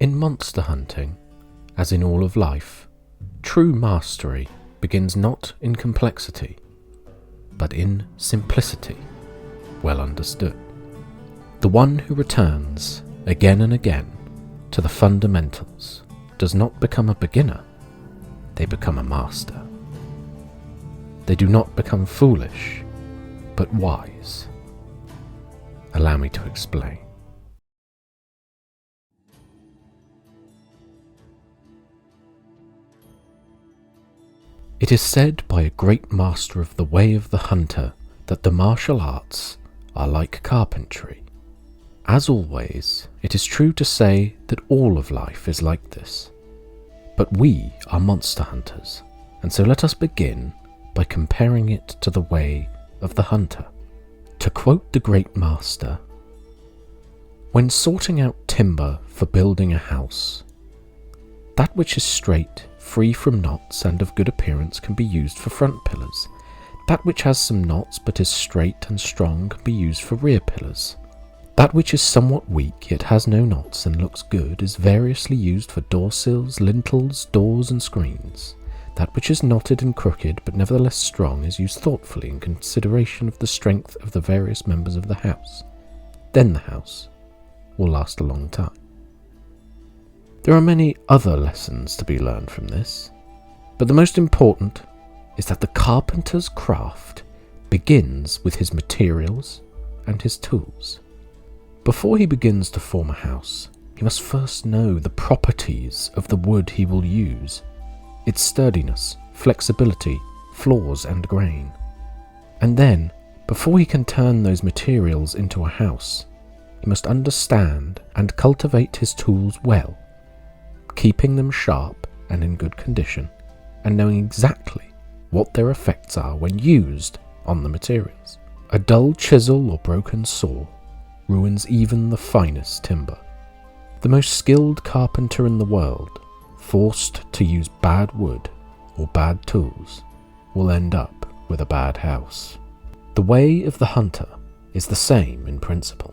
In monster hunting, as in all of life, true mastery begins not in complexity, but in simplicity, well understood. The one who returns again and again to the fundamentals does not become a beginner, they become a master. They do not become foolish, but wise. Allow me to explain. It is said by a great master of the way of the hunter that the martial arts are like carpentry. As always, it is true to say that all of life is like this. But we are monster hunters, and so let us begin by comparing it to the way of the hunter. To quote the great master, "When sorting out timber for building a house, that which is straight, free from knots and of good appearance can be used for front pillars. That which has some knots but is straight and strong can be used for rear pillars. That which is somewhat weak yet has no knots and looks good is variously used for door sills, lintels, doors and screens. That which is knotted and crooked but nevertheless strong is used thoughtfully in consideration of the strength of the various members of the house. Then the house will last a long time." There are many other lessons to be learned from this, but the most important is that the carpenter's craft begins with his materials and his tools. Before he begins to form a house, he must first know the properties of the wood he will use, its sturdiness, flexibility, flaws and grain. And then, before he can turn those materials into a house, he must understand and cultivate his tools well, keeping them sharp and in good condition, and knowing exactly what their effects are when used on the materials. A dull chisel or broken saw ruins even the finest timber. The most skilled carpenter in the world, forced to use bad wood or bad tools, will end up with a bad house. The way of the hunter is the same in principle,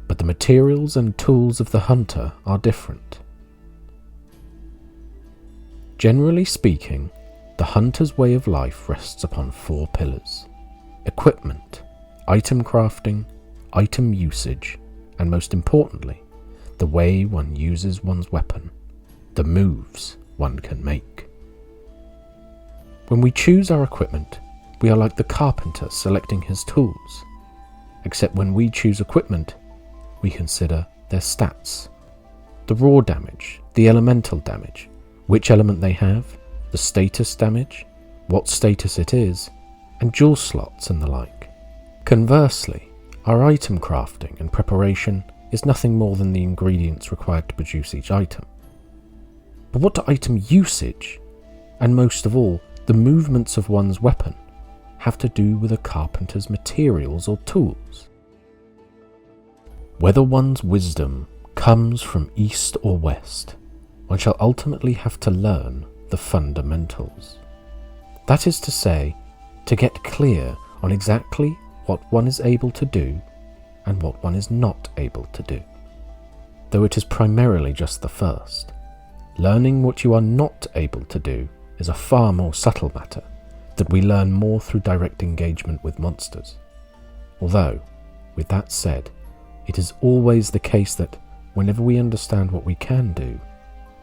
but the materials and tools of the hunter are different. Generally speaking, the hunter's way of life rests upon 4 pillars: equipment, item crafting, item usage, and most importantly, the way one uses one's weapon, the moves one can make. When we choose our equipment, we are like the carpenter selecting his tools, except when we choose equipment, we consider their stats, the raw damage, the elemental damage, which element they have, the status damage, what status it is, and jewel slots and the like. Conversely, our item crafting and preparation is nothing more than the ingredients required to produce each item. But what do item usage, and most of all, the movements of one's weapon, have to do with a carpenter's materials or tools? Whether one's wisdom comes from east or west, one shall ultimately have to learn the fundamentals. That is to say, to get clear on exactly what one is able to do and what one is not able to do. Though it is primarily just the first. Learning what you are not able to do is a far more subtle matter that we learn more through direct engagement with monsters. Although, with that said, it is always the case that whenever we understand what we can do,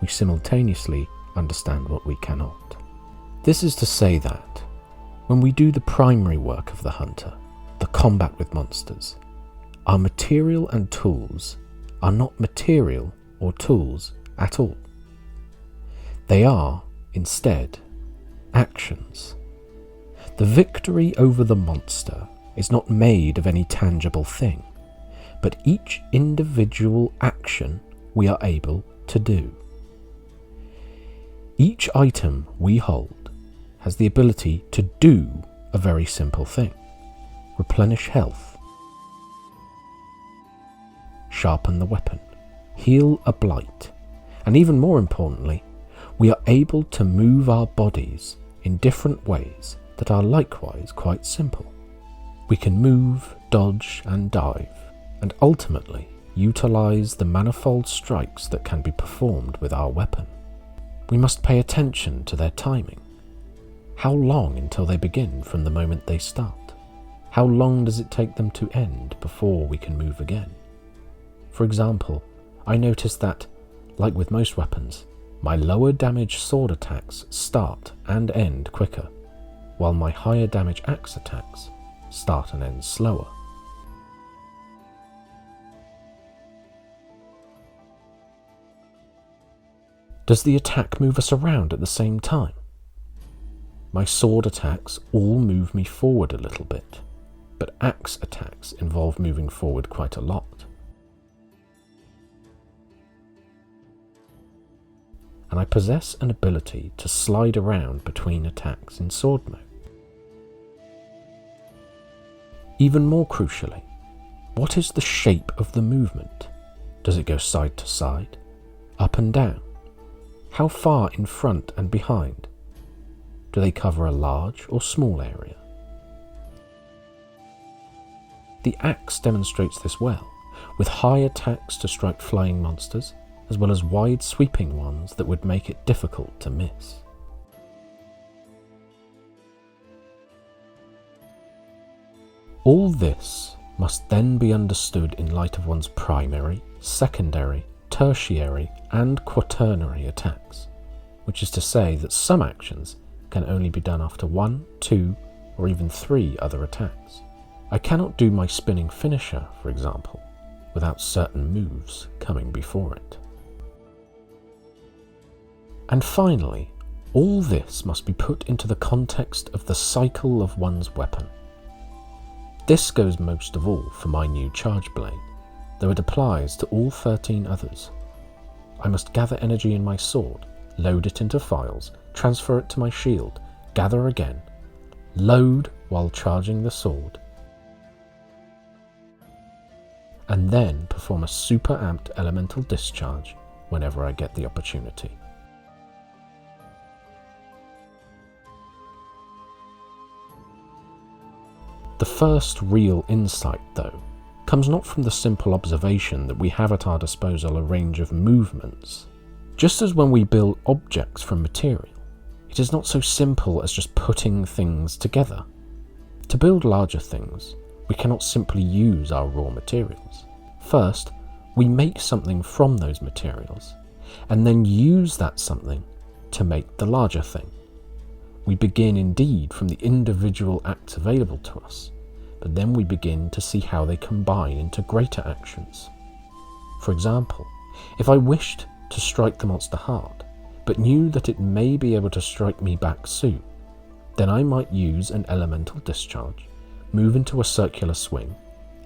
we simultaneously understand what we cannot. This is to say that, when we do the primary work of the hunter, the combat with monsters, our material and tools are not material or tools at all. They are, instead, actions. The victory over the monster is not made of any tangible thing, but each individual action we are able to do. Each item we hold has the ability to do a very simple thing: replenish health, sharpen the weapon, heal a blight, and even more importantly, we are able to move our bodies in different ways that are likewise quite simple. We can move, dodge and dive, and ultimately utilize the manifold strikes that can be performed with our weapon. We must pay attention to their timing. How long until they begin from the moment they start? How long does it take them to end before we can move again? For example, I noticed that, like with most weapons, my lower damage sword attacks start and end quicker, while my higher damage axe attacks start and end slower. Does the attack move us around at the same time? My sword attacks all move me forward a little bit, but axe attacks involve moving forward quite a lot. And I possess an ability to slide around between attacks in sword mode. Even more crucially, what is the shape of the movement? Does it go side to side, up and down? How far in front and behind? Do they cover a large or small area? The axe demonstrates this well, with high attacks to strike flying monsters, as well as wide sweeping ones that would make it difficult to miss. All this must then be understood in light of one's primary, secondary, tertiary and quaternary attacks, which is to say that some actions can only be done after 1, 2 or even 3 other attacks. I cannot do my spinning finisher, for example, without certain moves coming before it. And finally, all this must be put into the context of the cycle of one's weapon. This goes most of all for my new charge blade, though it applies to all 13 others. I must gather energy in my sword, load it into files, transfer it to my shield, gather again, load while charging the sword, and then perform a super amped elemental discharge whenever I get the opportunity. The first real insight, though, comes not from the simple observation that we have at our disposal a range of movements. Just as when we build objects from material, it is not so simple as just putting things together. To build larger things, we cannot simply use our raw materials. First, we make something from those materials, and then use that something to make the larger thing. We begin indeed from the individual acts available to us, but then we begin to see how they combine into greater actions. For example, if I wished to strike the monster hard, but knew that it may be able to strike me back soon, then I might use an elemental discharge, move into a circular swing,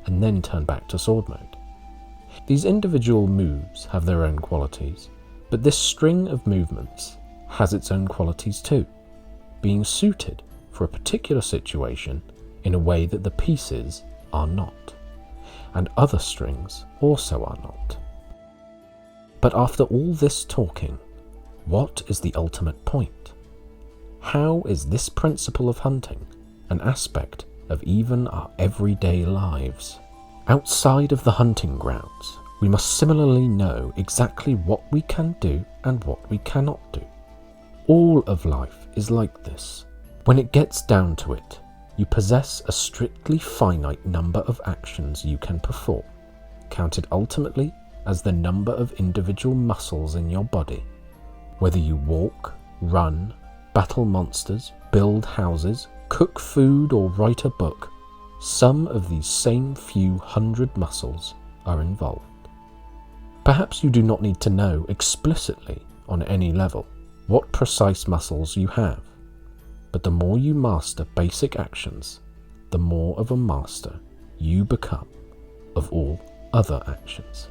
and then turn back to sword mode. These individual moves have their own qualities, but this string of movements has its own qualities too, being suited for a particular situation in a way that the pieces are not, and other strings also are not. But after all this talking, what is the ultimate point? How is this principle of hunting an aspect of even our everyday lives? Outside of the hunting grounds, we must similarly know exactly what we can do and what we cannot do. All of life is like this. When it gets down to it, you possess a strictly finite number of actions you can perform, counted ultimately as the number of individual muscles in your body. Whether you walk, run, battle monsters, build houses, cook food, or write a book, some of these same few hundred muscles are involved. Perhaps you do not need to know explicitly on any level what precise muscles you have, but the more you master basic actions, the more of a master you become of all other actions.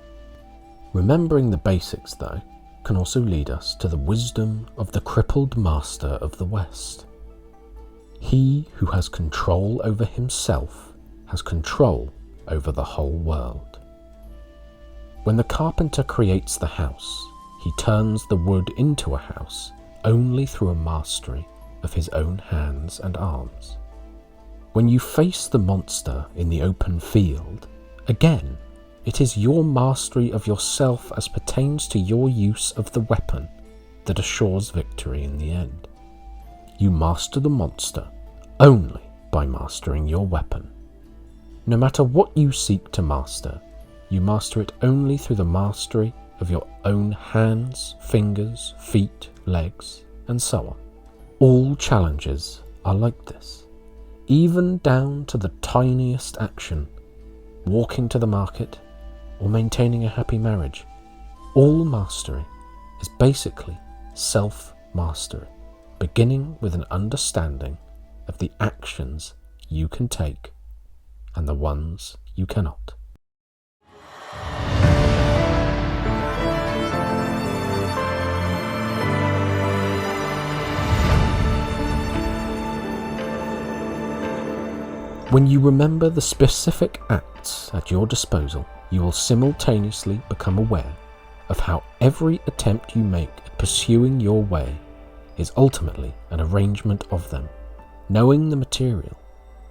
Remembering the basics, though, can also lead us to the wisdom of the crippled master of the West. He who has control over himself has control over the whole world. When the carpenter creates the house, he turns the wood into a house only through a mastery of his own hands and arms. When you face the monster in the open field, again, It is your mastery of yourself as pertains to your use of the weapon that assures victory in the end. You master the monster only by mastering your weapon. No matter what you seek to master, you master it only through the mastery of your own hands, fingers, feet, legs, and so on. All challenges are like this, even down to the tiniest action, walking to the market or maintaining a happy marriage. All mastery is basically self-mastery, beginning with an understanding of the actions you can take and the ones you cannot. When you remember the specific acts at your disposal, you will simultaneously become aware of how every attempt you make at pursuing your way is ultimately an arrangement of them. Knowing the material,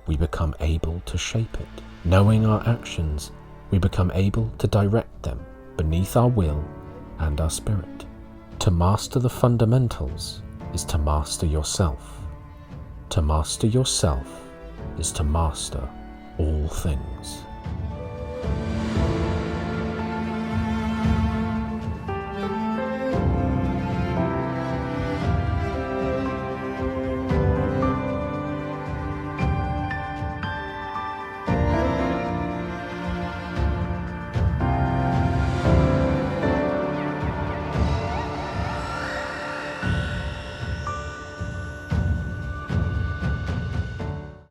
we become able to shape it. Knowing our actions, we become able to direct them beneath our will and our spirit. To master the fundamentals is to master yourself. To master yourself is to master all things.